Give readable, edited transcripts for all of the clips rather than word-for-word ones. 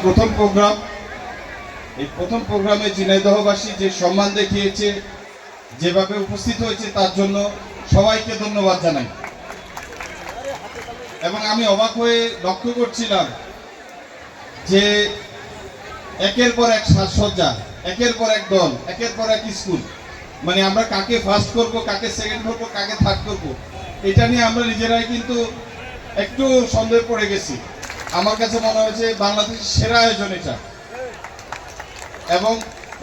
প্রথম প্রোগ্রাম, এই প্রথম প্রোগ্রামে ঝিনাইদহবাসী যে সম্মান দেখিয়েছে, যেভাবে উপস্থিত হয়েছে তার জন্য সবাইকে ধন্যবাদ জানাই। এবং আমি অবাক হয়ে লক্ষ্য করছিলাম যে একের পর এক সাজসজ্জা, একের পর এক দল, একের পর এক স্কুল, মানে আমরা কাকে ফার্স্ট করব, কাকে সেকেন্ড করব, কাকে থার্ড করব, এটা নিয়ে আমরা নিজেরাই কিন্তু একটু সন্দেহে পড়ে গেছি। আমার কাছে মনে হয়েছে বাংলাদেশের সেরা আয়োজন এটা, এবং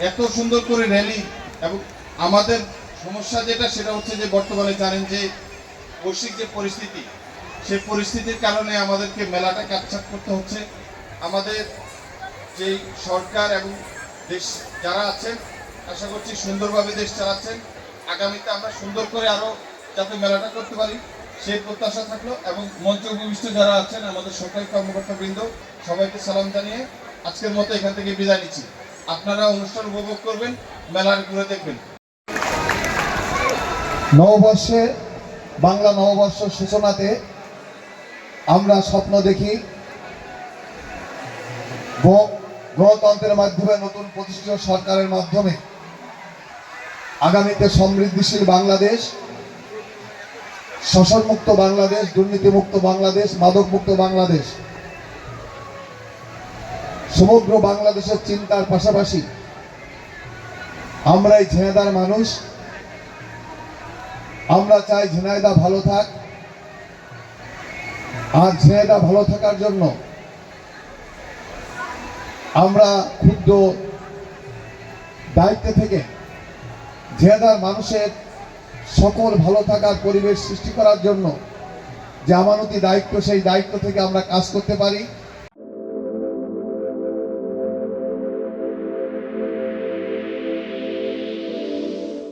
এত সুন্দর করে র্যালি। এবং আমাদের সমস্যা যেটা, সেটা হচ্ছে যে বর্তমানে জানেন যে বৈশ্বিক যে পরিস্থিতি, সেই পরিস্থিতির কারণে আমাদেরকে মেলাটা কাটছাট করতে হচ্ছে। আমাদের যেই সরকার এবং দেশ যারা আছেন, আশা করছি সুন্দরভাবে দেশ চালাচ্ছেন। আগামীতে আমরা সুন্দর করে আরও যাতে মেলাটা করতে পারি সেই প্রত্যাশা থাকলো। এবং মঞ্চ উপবিষ্ট যারা আছেন, আমাদের সরকারি কর্মকর্তাবৃন্দ, সবাইকে সালাম জানিয়ে আজকের মতো এখান থেকে বিদায় নিচ্ছি। আপনারা অনুষ্ঠান উপভোগ করবেন, মেলার ঘুরে দেখবেন। নববর্ষে, বাংলা নববর্ষ সূচনাতে আমরা স্বপ্ন দেখি গণতন্ত্রের মাধ্যমে, নতুন প্রতিষ্ঠিত সরকারের মাধ্যমে আগামীতে সমৃদ্ধিশীল বাংলাদেশ, শোষণমুক্ত বাংলাদেশ, দুর্নীতিমুক্ত বাংলাদেশ, মাদকমুক্ত বাংলাদেশ। সমগ্র বাংলাদেশের চিন্তার পাশাপাশি আমরা এই ঝিনাইদহের মানুষ, আমরা চাই ঝিনাইদহ ভালো থাক। আর ঝিনাইদহ ভালো থাকার জন্য আমরা ক্ষুদ্র দায়িত্ব থেকে ঝিনাইদহের মানুষের সকল ভালো থাকার পরিবেশ সৃষ্টি করার জন্য যে আমানতি দায়িত্ব, সেই দায়িত্ব থেকে আমরা কাজ করতে পারি।